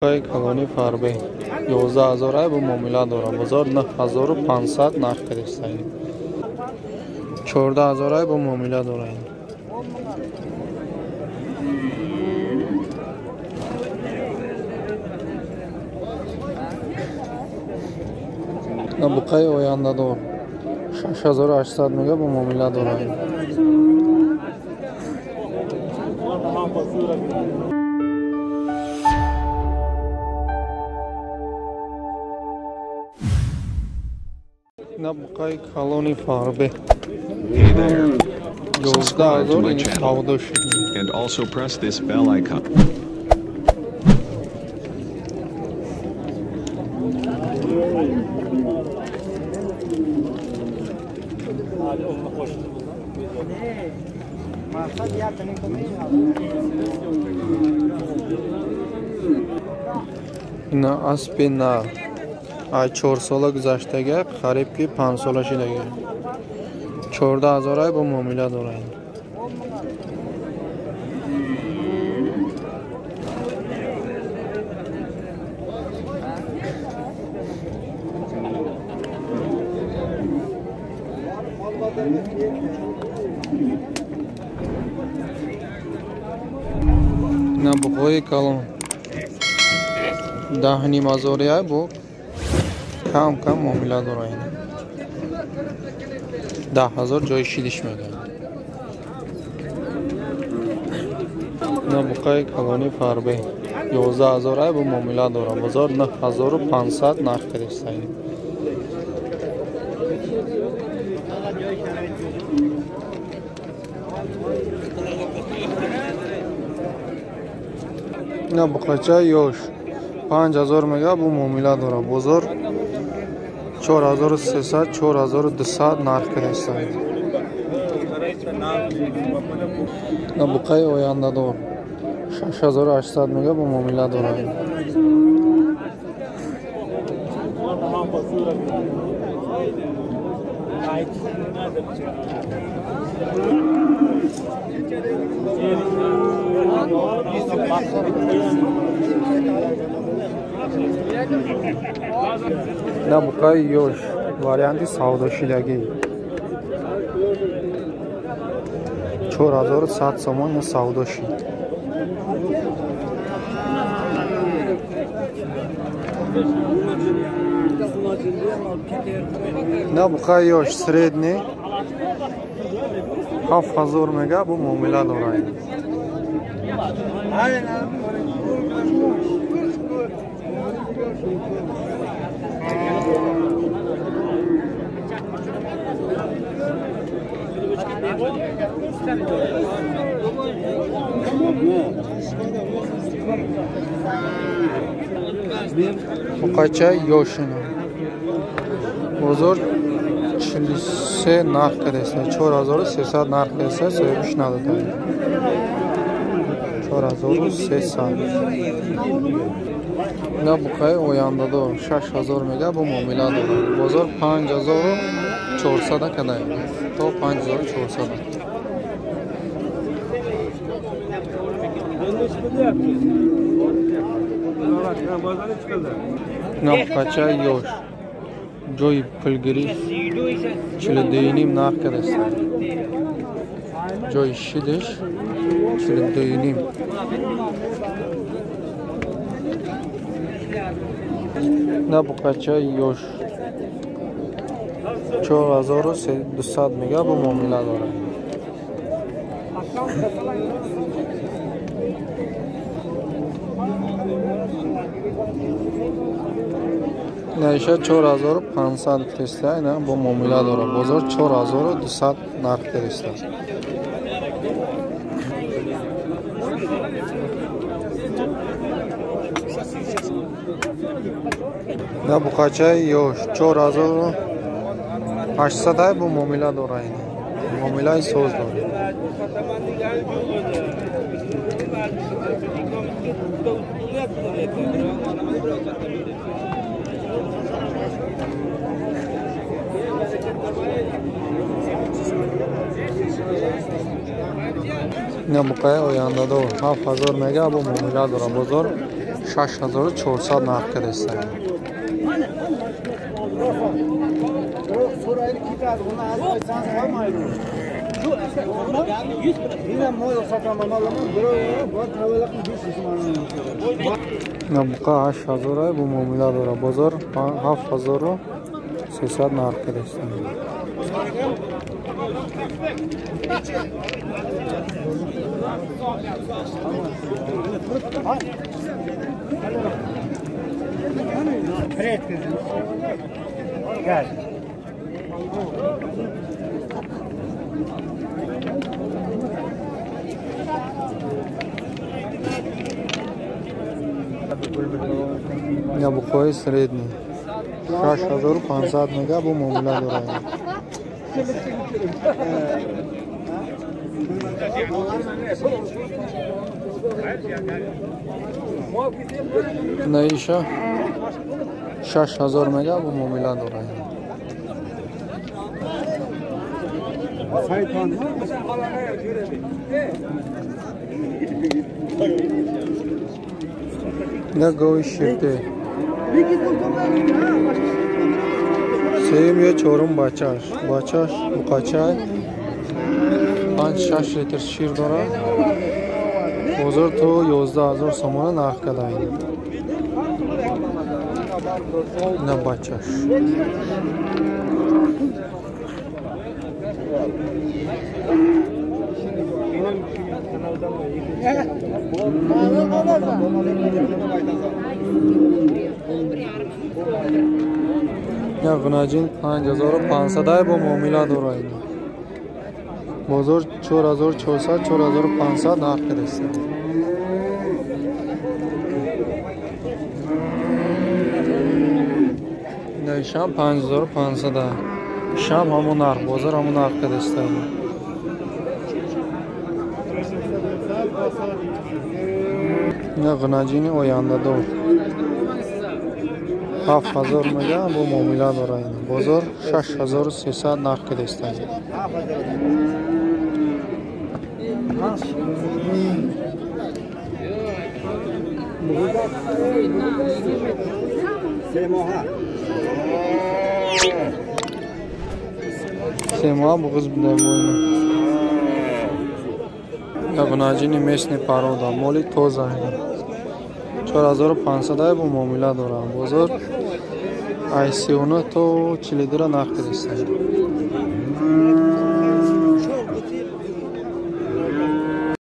بقای کلانی فربه 11000 bu معامله داره بازار 9500 نرخ گرفته 14000 bu معامله داره بقای آینده دار 6800 میگه bu معامله داره بقای کلانی فربه Hey there. 11000 to my این channel. سودا شد And also press this bell icon. اینا اسب نه ای 4 ساله گذشتگی قریب که 5 ساله شدگی 14000 bu معامله داره نه بقای کلان 10500 bu کم معامله داره 10000 جای شیدش میگه نه بقای کلانی فربه 11000 bu معامله داره بازار 9500 نرخ گرفته نه بقچه یوش 5000 میگه bu معامله داره بازار 4300 4200 نرخ گرفته نه بقای آینده دار 6800 میگه bu معامله داره نه بقای یوش واریانتی سودا شدگی 4100 سومون سودا شد نه بقای یوش سریدنی 7000 میگه bu معامله داره بقچه یوشن بازار 43 نرخ گرفته 4300 نرخ گرفته سویبش نداده 4300 نه بقای آینده دار 6000 میگه bu معامله داره بازار 5400 کده تا 5400 نه بقچه یوش جوی پلگری 42 نرخ گرفته جوی شیدش 42 نه بقچه یوش 4200 میگه bu معامله داره نایشه 4500 فرسته نه bu معامله داره بازار 4200 نرخ گرفته نه بقچه یوش 4800 bu معامله داره معامله سوز داره نه بقای آینده دار 7000 میگه bu معامله داره بازار 6400 narx qilishadi. Buqa 8000 bu muomala dora. Bozor 7300 narx qilishadi. Ya bu koyu sredni 6500 mega bu muomala dora. Naisha 6000 mega bu muomala dora. Ne goy shifte. Sevim ya çorum bachash. Bachash bu qachay 5-6 litr shir dora. Bozor to 11000 somon narx qiladi. Ne bachash. Ya g'unajin 5500 bu muomala dora. Bozor 4400 narx qilishadi. Sham 5500 sham hamon narx, bozor hamon narx qilishadi. Ya g'unajini oyanda dor 7000 mega bu muomala dora. Bozor 6300 narx qilishadi. Sema bu kız bir de boynu. G'unajini mesni paroda moli toza. 4500 bu muomala dora. Bozor IC uni to 40 lira narx qilishadi.